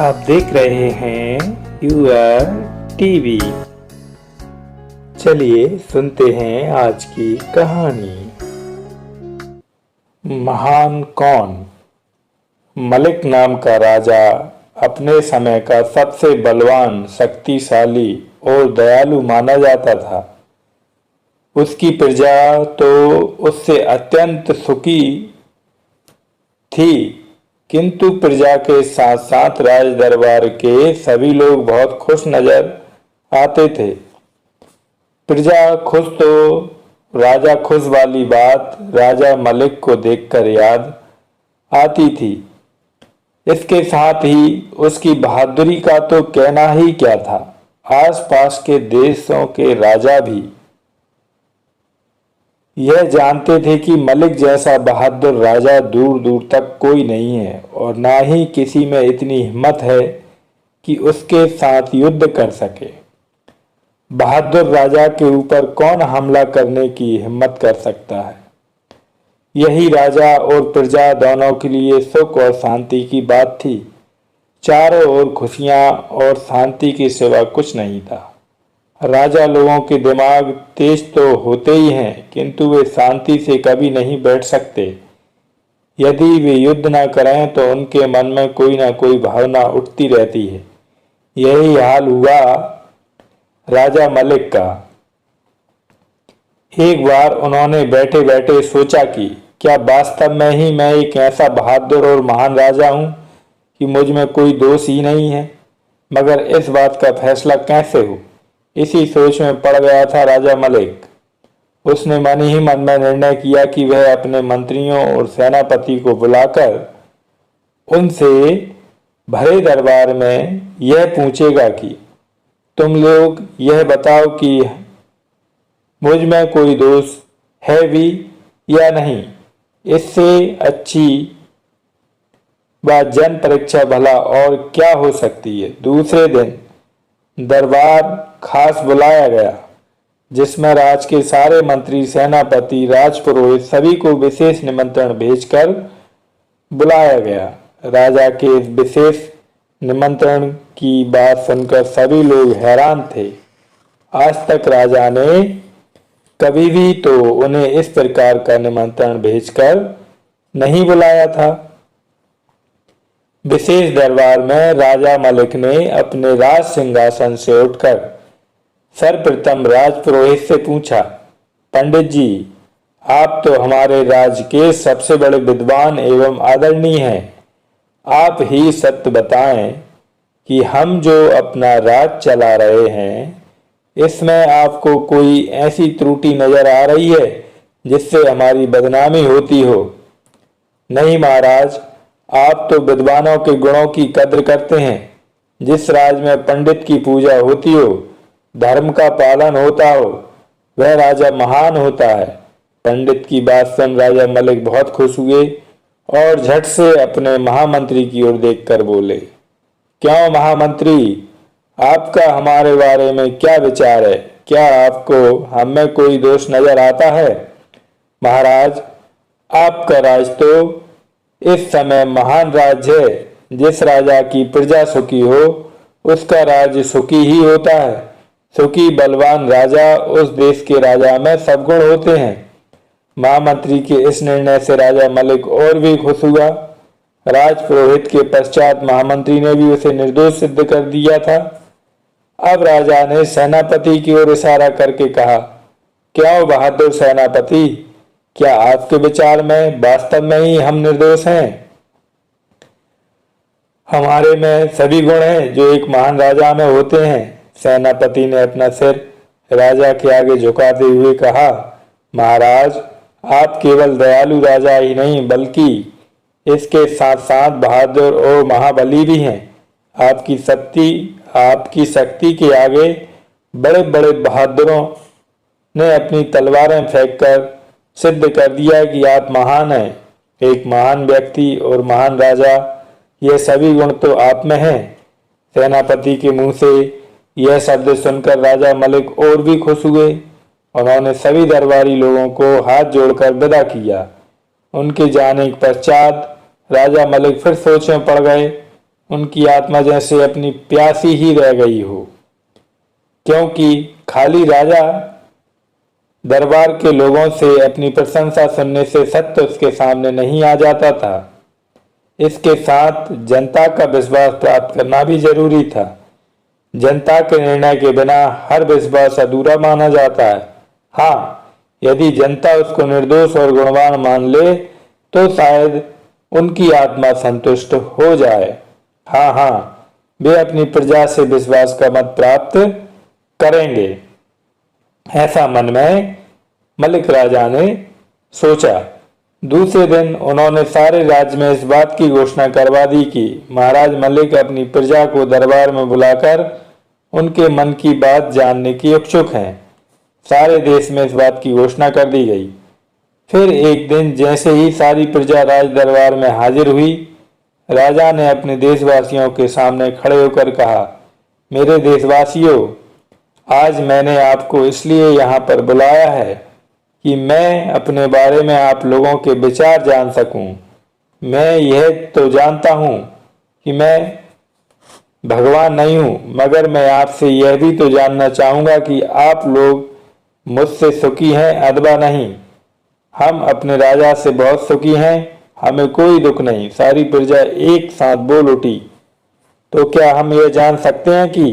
आप देख रहे हैं यूआर टीवी। चलिए सुनते हैं आज की कहानी। महान कौन? मलिक नाम का राजा अपने समय का सबसे बलवान, शक्तिशाली और दयालु माना जाता था। उसकी प्रजा तो उससे अत्यंत सुखी थी, किंतु प्रजा के साथ साथ राज दरबार के सभी लोग बहुत खुश नजर आते थे। प्रजा खुश तो राजा खुश वाली बात राजा मलिक को देखकर याद आती थी। इसके साथ ही उसकी बहादुरी का तो कहना ही क्या था। आसपास के देशों के राजा भी यह जानते थे कि मलिक जैसा बहादुर राजा दूर दूर तक कोई नहीं है और ना ही किसी में इतनी हिम्मत है कि उसके साथ युद्ध कर सके। बहादुर राजा के ऊपर कौन हमला करने की हिम्मत कर सकता है? यही राजा और प्रजा दोनों के लिए सुख और शांति की बात थी। चारों ओर खुशियां और शांति के सिवा कुछ नहीं था। राजा लोगों के दिमाग तेज तो होते ही हैं, किंतु वे शांति से कभी नहीं बैठ सकते। यदि वे युद्ध न करें तो उनके मन में कोई ना कोई भावना उठती रहती है। यही हाल हुआ राजा मलिक का। एक बार उन्होंने बैठे बैठे सोचा कि क्या वास्तव में ही मैं एक ऐसा बहादुर और महान राजा हूं कि मुझ में कोई दोष ही नहीं है, मगर इस बात का फैसला कैसे हो? इसी सोच में पड़ गया था राजा मलिक। उसने मन ही मन में निर्णय किया कि वह अपने मंत्रियों और सेनापति को बुलाकर उनसे भरे दरबार में यह पूछेगा कि तुम लोग यह बताओ कि मुझ में कोई दोष है भी या नहीं। इससे अच्छी बात जन परीक्षा भला और क्या हो सकती है। दूसरे दिन दरबार खास बुलाया गया, जिसमें राज के सारे मंत्री, सेनापति, राजपुरोहित सभी को विशेष निमंत्रण भेजकर बुलाया गया। राजा के इस विशेष निमंत्रण की बात सुनकर सभी लोग हैरान थे। आज तक राजा ने कभी भी तो उन्हें इस प्रकार का निमंत्रण भेजकर नहीं बुलाया था। विशेष दरबार में राजा मलिक ने अपने राज सिंहासन से उठकर सर्वप्रथम राजपुरोहित से पूछा, पंडित जी, आप तो हमारे राज्य के सबसे बड़े विद्वान एवं आदरणीय हैं। आप ही सत्य बताएं कि हम जो अपना राज चला रहे हैं, इसमें आपको कोई ऐसी त्रुटि नजर आ रही है जिससे हमारी बदनामी होती हो? नहीं महाराज, आप तो विद्वानों के गुणों की कद्र करते हैं। जिस राज में पंडित की पूजा होती हो, धर्म का पालन होता हो, वह राजा महान होता है। पंडित की बात सुन राजा मलिक बहुत खुश हुए और झट से अपने महामंत्री की ओर देखकर बोले, क्यों महामंत्री, आपका हमारे बारे में क्या विचार है? क्या आपको हम में कोई दोष नजर आता है? महाराज, आपका राज तो इस समय महान राज्य है। जिस राजा की प्रजा सुखी हो, उसका राज्य सुखी ही होता है। सुखी बलवान राजा उस देश के राजा में सब गुण होते हैं। महामंत्री के इस निर्णय से राजा मलिक और भी खुश हुआ। राजपुरोहित के पश्चात महामंत्री ने भी उसे निर्दोष सिद्ध कर दिया था। अब राजा ने सेनापति की ओर इशारा करके कहा, क्यों बहादुर सेनापति, क्या आपके विचार में वास्तव में ही हम निर्दोष हैं? हमारे में सभी गुण हैं जो एक महान राजा में होते हैं। सेनापति ने अपना सिर राजा के आगे झुकाते हुए कहा, महाराज, आप केवल दयालु राजा ही नहीं बल्कि इसके साथ साथ बहादुर और महाबली भी हैं। आपकी शक्ति के आगे बड़े बड़े बहादुरों ने अपनी तलवारें फेंककर सिद्ध कर दिया कि आप महान हैं। एक महान व्यक्ति और महान राजा, यह सभी गुण तो आप में हैं। सेनापति के मुंह से यह शब्द सुनकर राजा मलिक और भी खुश हुए। उन्होंने सभी दरबारी लोगों को हाथ जोड़कर विदा किया। उनके जाने के पश्चात राजा मलिक फिर सोच में पड़ गए। उनकी आत्मा जैसे अपनी प्यासी ही रह गई हो, क्योंकि खाली राजा दरबार के लोगों से अपनी प्रशंसा सुनने से सत्य उसके सामने नहीं आ जाता था। इसके साथ जनता का विश्वास प्राप्त करना भी जरूरी था। जनता के निर्णय के बिना हर विश्वास अधूरा माना जाता है। हाँ, यदि जनता उसको निर्दोष और गुणवान मान ले तो शायद उनकी आत्मा संतुष्ट हो जाए। हाँ, वे अपनी प्रजा से विश्वास का मत प्राप्त करेंगे। ऐसा मन में मलिक राजा ने सोचा। दूसरे दिन उन्होंने सारे राज्य में इस बात की घोषणा करवा दी कि महाराज मलिक अपनी प्रजा को दरबार में बुलाकर उनके मन की बात जानने की इच्छुक हैं। सारे देश में इस बात की घोषणा कर दी गई। फिर एक दिन जैसे ही सारी प्रजा राज दरबार में हाजिर हुई, राजा ने अपने देशवासियों के सामने खड़े होकर कहा, मेरे देशवासियों, आज मैंने आपको इसलिए यहाँ पर बुलाया है कि मैं अपने बारे में आप लोगों के विचार जान सकूं। मैं यह तो जानता हूँ कि मैं भगवान नहीं हूँ, मगर मैं आपसे यह भी तो जानना चाहूँगा कि आप लोग मुझसे सुखी हैं अथवा नहीं। हम अपने राजा से बहुत सुखी हैं, हमें कोई दुख नहीं। सारी प्रजा एक साथ बोल उठी। तो क्या हम यह जान सकते हैं कि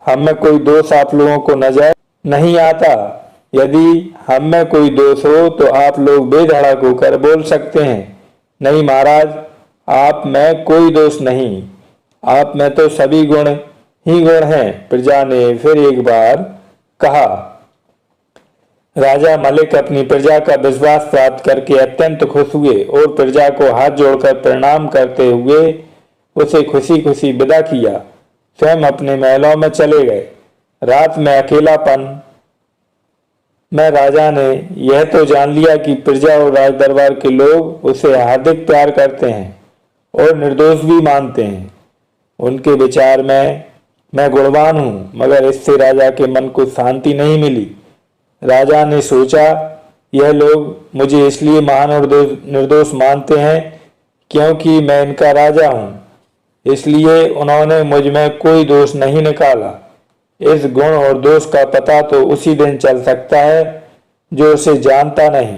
हम में कोई दोष आप लोगों को नजर नहीं आता? यदि हम में कोई दोष हो तो आप लोग बेधड़क होकर बोल सकते हैं, नहीं महाराज, आप में कोई दोष नहीं, आप में तो सभी गुण ही गुण हैं। प्रजा ने फिर एक बार कहा। राजा मलिक अपनी प्रजा का विश्वास प्राप्त करके अत्यंत खुश हुए और प्रजा को हाथ जोड़कर प्रणाम करते हुए उसे खुशी खुशी विदा किया। स्वयं अपने महलों में चले गए। रात में अकेलापन में राजा ने यह तो जान लिया कि प्रजा और राज दरबार के लोग उसे हार्दिक प्यार करते हैं और निर्दोष भी मानते हैं। उनके विचार में मैं गुणवान हूँ, मगर इससे राजा के मन को शांति नहीं मिली। राजा ने सोचा, यह लोग मुझे इसलिए महान और निर्दोष मानते हैं क्योंकि मैं इनका राजा हूँ, इसलिए उन्होंने मुझ में कोई दोष नहीं निकाला। इस गुण और दोष का पता तो उसी दिन चल सकता है जो उसे जानता नहीं,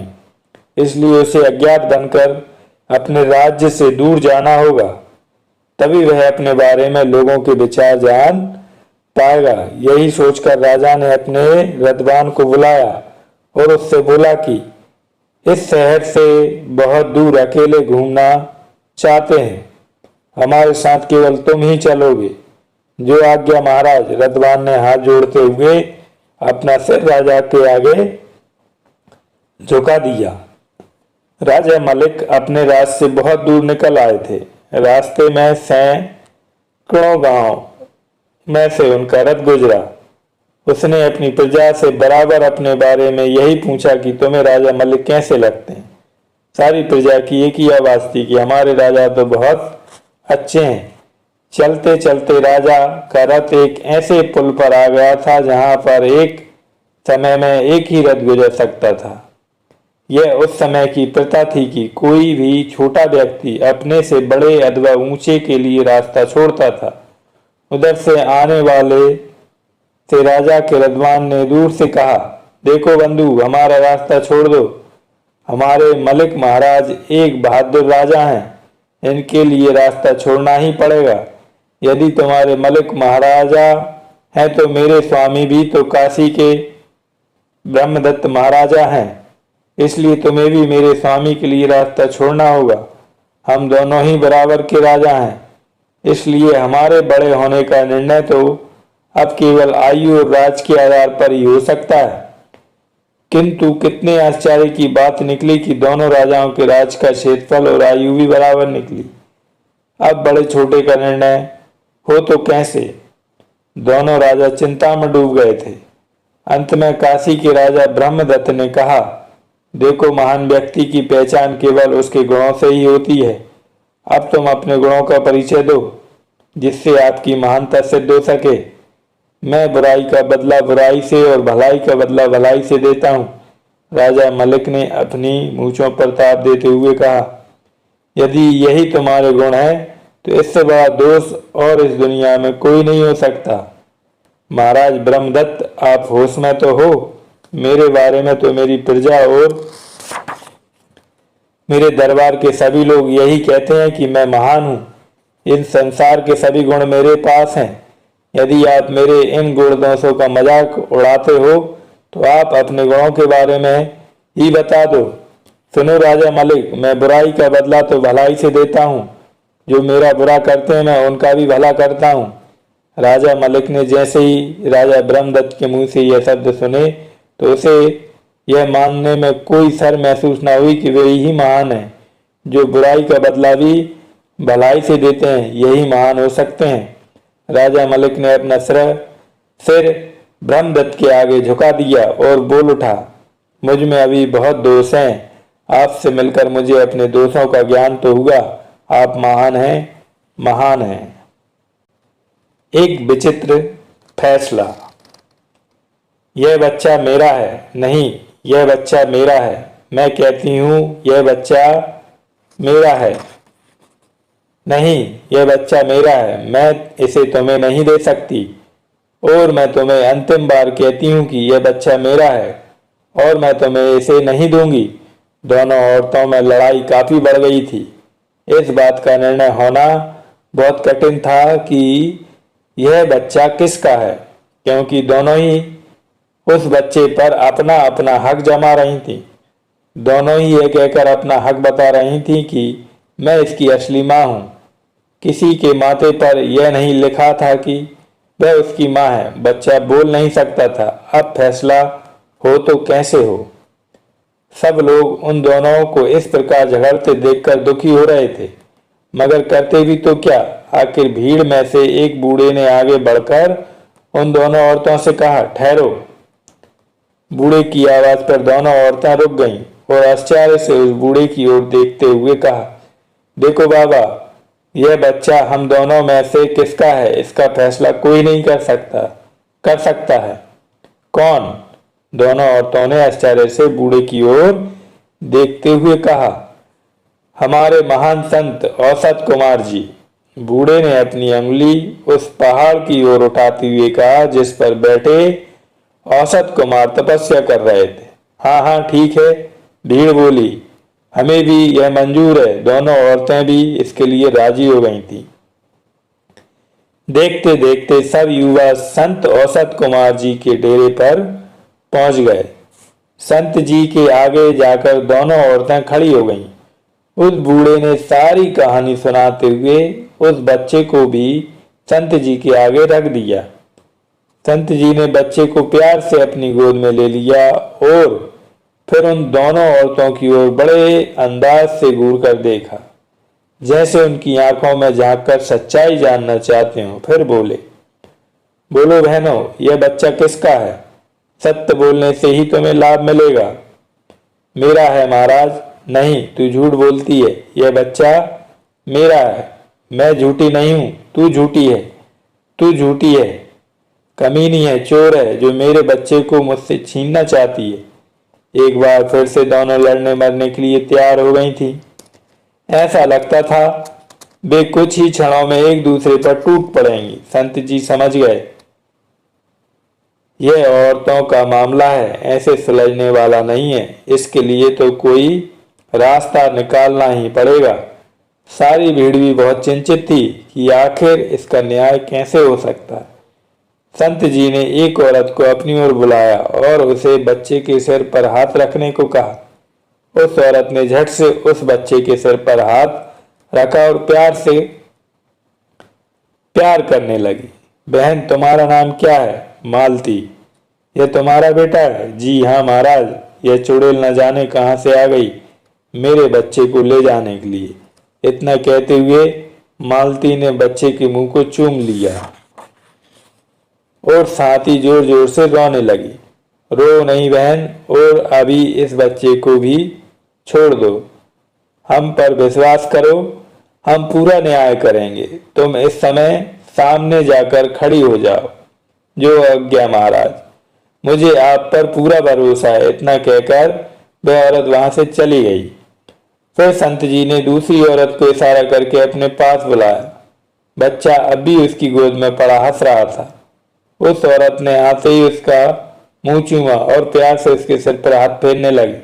इसलिए उसे अज्ञात बनकर अपने राज्य से दूर जाना होगा, तभी वह अपने बारे में लोगों के विचार जान पाएगा। यही सोचकर राजा ने अपने रथवान को बुलाया और उससे बोला कि इस शहर से बहुत दूर अकेले घूमना चाहते हैं, हमारे साथ केवल तुम ही चलोगे। जो आज्ञा महाराज। रथवान ने हाथ जोड़ते हुए अपना सिर राजा के आगे झुका दिया। राजा मलिक अपने राज से बहुत दूर निकल आए थे। रास्ते में सैकड़ों गांव में से उनका रथ गुजरा। उसने अपनी प्रजा से बराबर अपने बारे में यही पूछा कि तुम्हें राजा मलिक कैसे लगते हैं। सारी प्रजा की एक ही आवाज थी कि हमारे राजा तो बहुत अच्छे हैं। चलते चलते राजा का रथ एक ऐसे पुल पर आ गया था जहां पर एक समय में एक ही रथ गुजर सकता था। यह उस समय की प्रथा थी कि कोई भी छोटा व्यक्ति अपने से बड़े अथवा ऊंचे के लिए रास्ता छोड़ता था। उधर से आने वाले से राजा के रथवान ने दूर से कहा, देखो बंधु, हमारा रास्ता छोड़ दो। हमारे मलिक महाराज एक बहादुर राजा हैं, इनके लिए रास्ता छोड़ना ही पड़ेगा। यदि तुम्हारे मलिक महाराजा हैं तो मेरे स्वामी भी तो काशी के ब्रह्मदत्त महाराजा हैं, इसलिए तुम्हें भी मेरे स्वामी के लिए रास्ता छोड़ना होगा। हम दोनों ही बराबर के राजा हैं, इसलिए हमारे बड़े होने का निर्णय तो अब केवल आयु और राज के आधार पर ही हो सकता है। किंतु कितने आश्चर्य की बात निकली कि दोनों राजाओं के राज का क्षेत्रफल और आयु भी बराबर निकली। अब बड़े छोटे का निर्णय हो तो कैसे? दोनों राजा चिंता में डूब गए थे। अंत में काशी के राजा ब्रह्मदत्त ने कहा, देखो, महान व्यक्ति की पहचान केवल उसके गुणों से ही होती है। अब तुम अपने गुणों का परिचय दो जिससे आपकी महानता सिद्ध हो सके। मैं बुराई का बदला बुराई से और भलाई का बदला भलाई से देता हूँ। राजा मलिक ने अपनी मूंछों पर ताप देते हुए कहा, यदि यही तुम्हारे गुण हैं तो इससे बड़ा दोष और इस दुनिया में कोई नहीं हो सकता। महाराज ब्रह्मदत्त, आप होश में तो हो? मेरे बारे में तो मेरी प्रजा और मेरे दरबार के सभी लोग यही कहते हैं कि मैं महान हूँ। इन संसार के सभी गुण मेरे पास हैं। यदि आप मेरे इन गुण दोषों का मजाक उड़ाते हो तो आप अपने गुणों के बारे में ही बता दो। सुनो राजा मलिक, मैं बुराई का बदला तो भलाई से देता हूँ। जो मेरा बुरा करते हैं मैं उनका भी भला करता हूँ। राजा मलिक ने जैसे ही राजा ब्रह्मदत्त के मुंह से यह शब्द सुने तो उसे यह मानने में कोई शर्म महसूस न हुई कि वे ही महान हैं। जो बुराई का बदला भी भलाई से देते हैं यही महान हो सकते हैं। राजा मलिक ने अपना सिर ब्रह्मदत्त के आगे झुका दिया और बोल उठा, मुझ में अभी बहुत दोष हैं। आपसे मिलकर मुझे अपने दोषों का ज्ञान तो हुआ। आप महान हैं, महान हैं। एक विचित्र फैसला। यह बच्चा मेरा है। नहीं, यह बच्चा मेरा है। मैं कहती हूँ यह बच्चा मेरा है। नहीं, यह बच्चा मेरा है। मैं इसे तुम्हें नहीं दे सकती। और मैं तुम्हें अंतिम बार कहती हूँ कि यह बच्चा मेरा है और मैं तुम्हें इसे नहीं दूंगी। दोनों औरतों में लड़ाई काफी बढ़ गई थी। इस बात का निर्णय होना बहुत कठिन था कि यह बच्चा किसका है, क्योंकि दोनों ही उस बच्चे पर अपना अपना हक जमा रही थी। दोनों ही ये कहकर अपना हक बता रही थी कि मैं इसकी असली माँ हूँ। किसी के माथे पर यह नहीं लिखा था कि वह उसकी माँ है। बच्चा बोल नहीं सकता था। अब फैसला हो तो कैसे हो? सब लोग उन दोनों को इस प्रकार झगड़ते देखकर दुखी हो रहे थे, मगर करते भी तो क्या। आखिर भीड़ में से एक बूढ़े ने आगे बढ़कर उन दोनों औरतों से कहा, ठहरो। बूढ़े की आवाज पर दोनों औरतें रुक गईं और आश्चर्य से उस बूढ़े की ओर देखते हुए कहा, देखो बाबा, यह बच्चा हम दोनों में से किसका है इसका फैसला कोई नहीं कर सकता है। कौन? दोनों औरतों ने आश्चर्य से बूढ़े की ओर देखते हुए कहा, हमारे महान संत औसत कुमार जी। बूढ़े ने अपनी अंगुली उस पहाड़ की ओर उठाते हुए कहा जिस पर बैठे औसत कुमार तपस्या कर रहे थे। हाँ हाँ, ठीक है, भीड़ बोली, हमें भी यह मंजूर है। दोनों औरतें भी इसके लिए राजी हो गई थी। देखते देखते सब युवा संत औसत कुमार जी के डेरे पर पहुंच गए। संत जी के आगे जाकर दोनों औरतें खड़ी हो गईं। उस बूढ़े ने सारी कहानी सुनाते हुए उस बच्चे को भी संत जी के आगे रख दिया। संत जी ने बच्चे को प्यार से अपनी गोद में ले लिया और फिर उन दोनों औरतों की ओर बड़े अंदाज से घूर कर देखा, जैसे उनकी आंखों में झांककर सच्चाई जानना चाहते हो। फिर बोले, बोलो बहनों, यह बच्चा किसका है? सत्य बोलने से ही तुम्हें लाभ मिलेगा। मेरा है महाराज। नहीं, तू झूठ बोलती है। यह बच्चा मेरा है। मैं झूठी नहीं हूं, तू झूठी है। तू झूठी है, कमीनी है, चोर है, जो मेरे बच्चे को मुझसे छीनना चाहती है। एक बार फिर से दोनों लड़ने मरने के लिए तैयार हो गई थी। ऐसा लगता था वे कुछ ही क्षणों में एक दूसरे पर टूट पड़ेंगी। संत जी समझ गए, यह औरतों का मामला है, ऐसे सुलझने वाला नहीं है। इसके लिए तो कोई रास्ता निकालना ही पड़ेगा। सारी भीड़ भी बहुत चिंतित थी कि आखिर इसका न्याय कैसे हो सकता है। संत जी ने एक औरत को अपनी ओर बुलाया और उसे बच्चे के सिर पर हाथ रखने को कहा। उस औरत ने झट से उस बच्चे के सिर पर हाथ रखा और प्यार करने लगी। बहन, तुम्हारा नाम क्या है? मालती। यह तुम्हारा बेटा है? जी हाँ महाराज। यह चुड़ैल न जाने कहां से आ गई मेरे बच्चे को ले जाने के लिए। इतना कहते हुए मालती ने बच्चे के मुंह को चूम लिया और साथ ही जोर जोर से रोने लगी। रो नहीं बहन, और अभी इस बच्चे को भी छोड़ दो। हम पर विश्वास करो, हम पूरा न्याय करेंगे। तुम इस समय सामने जाकर खड़ी हो जाओ। जो आज्ञा महाराज, मुझे आप पर पूरा भरोसा है। इतना कहकर वह औरत वहां से चली गई। फिर संत जी ने दूसरी औरत को इशारा करके अपने पास बुलाया। बच्चा अब भी उसकी गोद में पड़ा हंस रहा था। उस औरत ने आते ही उसका मुंह चूमा और प्यार से उसके सिर पर हाथ फेरने लगी।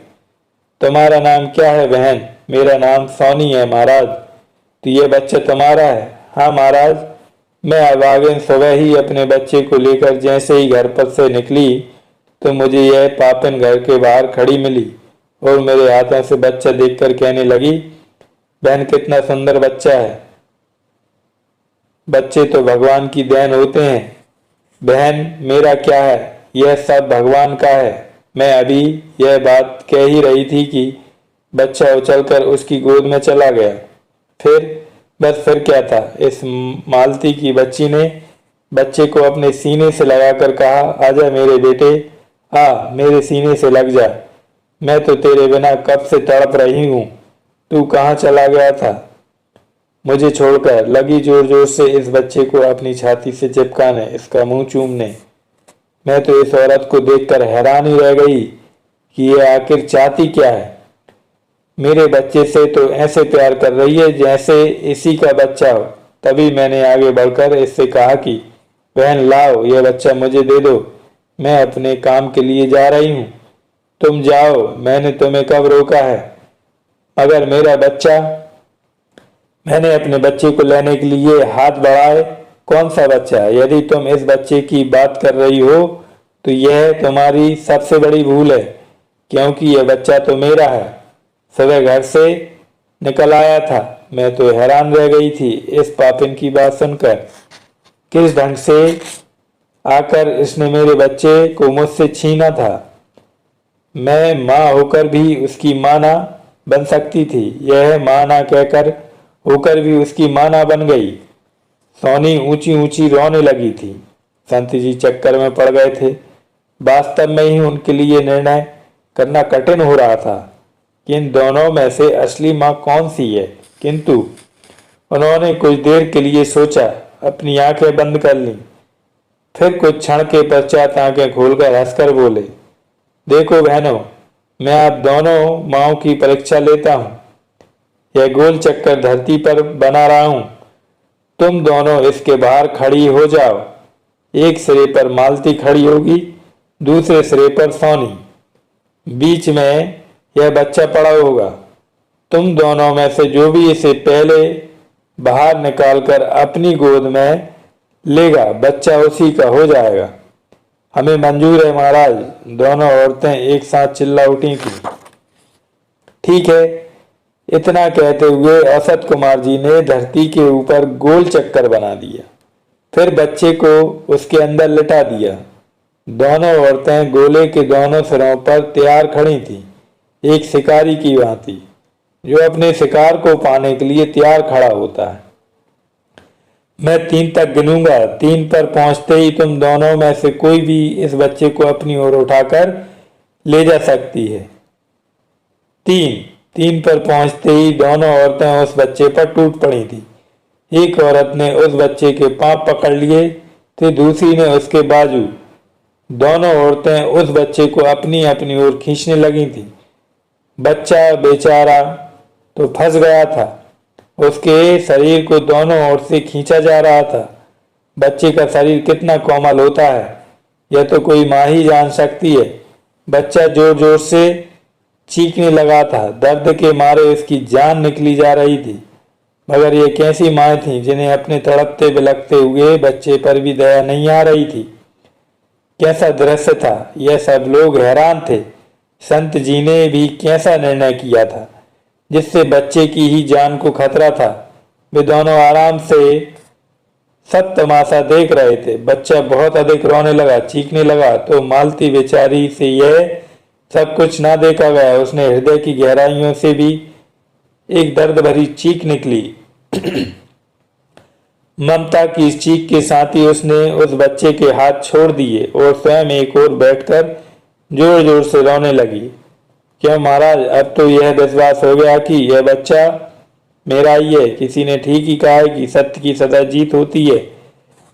तुम्हारा नाम क्या है बहन? मेरा नाम सोनी है महाराज। तो ये बच्चा तुम्हारा है? हाँ महाराज। मैं अभागिन सुबह ही अपने बच्चे को लेकर जैसे ही घर पर से निकली तो मुझे यह पापिन घर के बाहर खड़ी मिली और मेरे हाथों से बच्चा देखकर कहने लगी, बहन कितना सुंदर बच्चा है। बच्चे तो भगवान की देन होते हैं। बहन मेरा क्या है, यह सब भगवान का है। मैं अभी यह बात कह ही रही थी कि बच्चा उछलकर उसकी गोद में चला गया। फिर क्या था, इस मालती की बच्ची ने बच्चे को अपने सीने से लगाकर कहा, आजा मेरे बेटे, आ मेरे सीने से लग जा। मैं तो तेरे बिना कब से तड़प रही हूँ। तू कहाँ चला गया था मुझे छोड़कर? लगी जोर जोर से इस बच्चे को अपनी छाती से चिपकाने, इसका मुंह चूमने। मैं तो इस औरत को देखकर हैरान ही रह गई कि ये आखिर चाहती क्या है। मेरे बच्चे से तो ऐसे प्यार कर रही है जैसे इसी का बच्चा हो। तभी मैंने आगे बढ़कर इससे कहा कि बहन लाओ यह बच्चा मुझे दे दो, मैं अपने काम के लिए जा रही हूँ। तुम जाओ, मैंने तुम्हें कब रोका है? मगर मेरा बच्चा, मैंने अपने बच्चे को लेने के लिए हाथ बढ़ाए। कौन सा बच्चा? यदि तुम इस बच्चे की बात कर रही हो तो यह तुम्हारी सबसे बड़ी भूल है, क्योंकि यह बच्चा तो मेरा है। सुबह घर से निकल आया था। मैं तो हैरान रह गई थी इस पापिन की बात सुनकर। किस ढंग से आकर इसने मेरे बच्चे को मुझसे छीना था। मैं माँ होकर भी उसकी माँ ना बन सकती थी। यह माँ ना कहकर होकर भी उसकी माँ ना बन गई। सोनी ऊंची ऊंची रोने लगी थी। संत जी चक्कर में पड़ गए थे। वास्तव में ही उनके लिए निर्णय करना कठिन हो रहा था कि इन दोनों में से असली माँ कौन सी है। किंतु उन्होंने कुछ देर के लिए सोचा, अपनी आंखें बंद कर लीं। फिर कुछ क्षण के पश्चात आंखें खोलकर हंसकर बोले, देखो बहनों, मैं आप दोनों माँओं की परीक्षा लेता हूँ। यह गोल चक्कर धरती पर बना रहा हूँ। तुम दोनों इसके बाहर खड़ी हो जाओ। एक सिरे पर मालती खड़ी होगी, दूसरे सिरे पर सोनी। बीच में यह बच्चा पड़ा होगा। तुम दोनों में से जो भी इसे पहले बाहर निकालकर अपनी गोद में लेगा, बच्चा उसी का हो जाएगा। हमें मंजूर है महाराज। दोनों औरतें एक साथ चिल्ला उठी थी। ठीक है। इतना कहते हुए असत कुमार जी ने धरती के ऊपर गोल चक्कर बना दिया, फिर बच्चे को उसके अंदर लिटा दिया। दोनों औरतें गोले के दोनों सिरों पर तैयार खड़ी थीं, एक शिकारी की भांति जो अपने शिकार को पाने के लिए तैयार खड़ा होता है। मैं 3 तक गिनूंगा। 3 पर पहुंचते ही तुम दोनों में से कोई भी इस बच्चे को अपनी ओर उठाकर ले जा सकती है। 3 पर पहुंचते ही दोनों औरतें उस बच्चे पर टूट पड़ी थी। एक औरत ने उस बच्चे के पांव पकड़ लिए तो दूसरी ने उसके बाजू। दोनों औरतें उस बच्चे को अपनी अपनी ओर खींचने लगी थी। बच्चा बेचारा तो फंस गया था। उसके शरीर को दोनों ओर से खींचा जा रहा था। बच्चे का शरीर कितना कोमल होता है यह तो कोई माँ ही जान सकती है। बच्चा जोर जोर से चीखने लगा था। दर्द के मारे उसकी जान निकली जा रही थी। मगर ये कैसी माँ थी जिन्हें अपने तड़पते बिलखते हुए बच्चे पर भी दया नहीं आ रही थी। कैसा दृश्य था। यह सब लोग हैरान थे। संत जी ने भी कैसा निर्णय किया था जिससे बच्चे की ही जान को खतरा था। वे दोनों आराम से सब तमाशा देख रहे थे। बच्चा बहुत अधिक रोने लगा, चीखने लगा तो मालती बेचारी से यह सब कुछ ना देखा गया। उसने हृदय की गहराइयों से भी एक दर्द भरी चीख निकली। ममता की इस चीख के साथ ही उसने उस बच्चे के हाथ छोड़ दिए और स्वयं एक ओर बैठकर जोर जोर से रोने लगी। क्यों महाराज, अब तो यह विश्वास हो गया कि यह बच्चा मेरा ही है। किसी ने ठीक ही कहा है कि सत्य की सदा जीत होती है।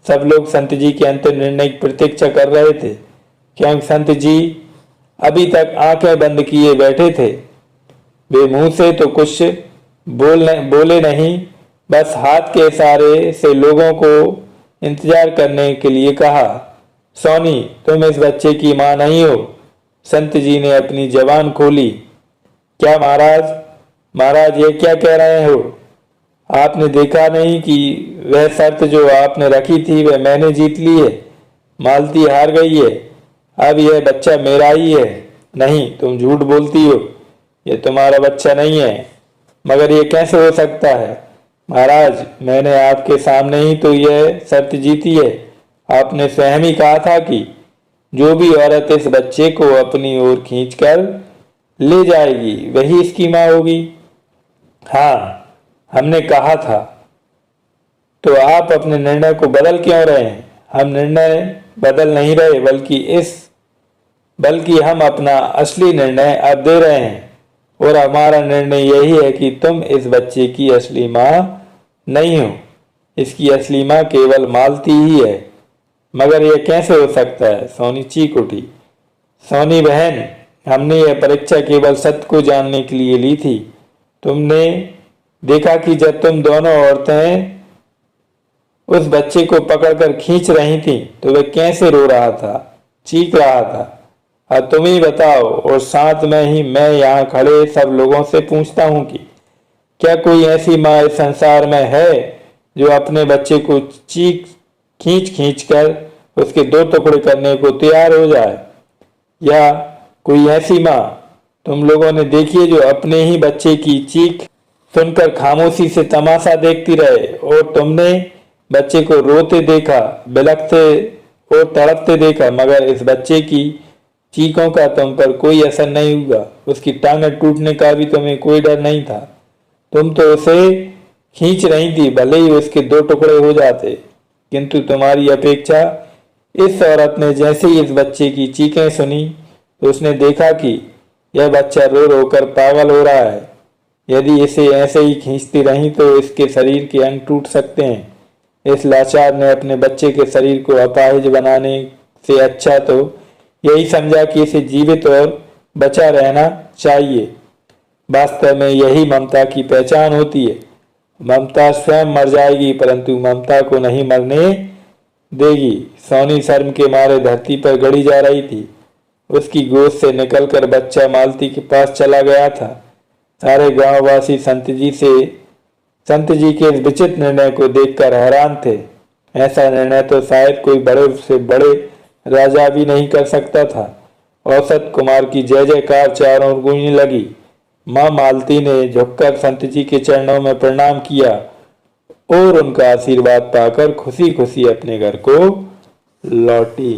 सब लोग संत जी के अंतिम निर्णय की प्रतीक्षा कर रहे थे, क्योंकि संत जी अभी तक आंखें बंद किए बैठे थे। वे मुंह से तो कुछ बोले नहीं बस हाथ के इशारे से लोगों को इंतजार करने के लिए कहा। सोनी, तुम इस बच्चे की माँ नहीं हो। संत जी ने अपनी जबान खोली। क्या महाराज? महाराज, ये क्या कह रहे हो? आपने देखा नहीं कि वह शर्त जो आपने रखी थी वह मैंने जीत ली है। मालती हार गई है। अब यह बच्चा मेरा ही है। नहीं, तुम झूठ बोलती हो। यह तुम्हारा बच्चा नहीं है। मगर यह कैसे हो सकता है? महाराज, मैंने आपके सामने ही तो यह शर्त जीती है। आपने स्वयं ही कहा था कि जो भी औरत इस बच्चे को अपनी ओर खींचकर ले जाएगी वही इसकी माँ होगी। हाँ, हमने कहा था। तो आप अपने निर्णय को बदल क्यों रहे हैं? हम निर्णय बदल नहीं रहे, बल्कि हम अपना असली निर्णय अब दे रहे हैं। और हमारा निर्णय यही है कि तुम इस बच्चे की असली माँ नहीं हो। इसकी असली माँ केवल मालती ही है। मगर यह कैसे हो सकता है? सोनी चीख उठी। सोनी बहन, हमने यह परीक्षा केवल सत्य को जानने के लिए ली थी। तुमने देखा कि जब तुम दोनों औरतें उस बच्चे को पकड़कर खींच रही थीं तो वह कैसे रो रहा था, चीख रहा था। अब तुम ही बताओ। और साथ में ही मैं यहाँ खड़े सब लोगों से पूछता हूँ कि क्या कोई ऐसी माँ इस संसार में है जो अपने बच्चे को खींच कर उसके दो टुकड़े करने को तैयार हो जाए? या कोई ऐसी माँ तुम लोगों ने देखी है जो अपने ही बच्चे की चीख सुनकर खामोशी से तमाशा देखती रहे? और तुमने बच्चे को रोते देखा, बिलखते और तड़पते देखा, मगर इस बच्चे की चीखों का तुम पर कोई असर नहीं हुआ। उसकी टांगें टूटने का भी तुम्हें कोई डर नहीं था। तुम तो उसे खींच रही थी, भले ही उसके दो टुकड़े हो जाते। किंतु तुम्हारी अपेक्षा इस औरत ने जैसे ही इस बच्चे की चीखें सुनी तो उसने देखा कि यह बच्चा रो रो कर पागल हो रहा है। यदि इसे ऐसे ही खींचती रही तो इसके शरीर के अंग टूट सकते हैं। इस लाचार ने अपने बच्चे के शरीर को अपाहिज बनाने से अच्छा तो यही समझा कि इसे जीवित और बचा रहना चाहिए। वास्तव में यही ममता की पहचान होती है। ममता स्वयं मर जाएगी परंतु ममता को नहीं मरने देगी। सोनी शर्म के मारे धरती पर गड़ी जा रही थी। उसकी गोद से निकलकर बच्चा मालती के पास चला गया था। सारे गांववासी संत जी के इस विचित्र निर्णय को देखकर हैरान थे। ऐसा निर्णय तो शायद कोई बड़े से बड़े राजा भी नहीं कर सकता था। औसत कुमार की जय जयकार चारों ओर गूंजने लगी। माँ मालती ने झुककर संत जी के चरणों में प्रणाम किया और उनका आशीर्वाद पाकर खुशी खुशी अपने घर को लौटी।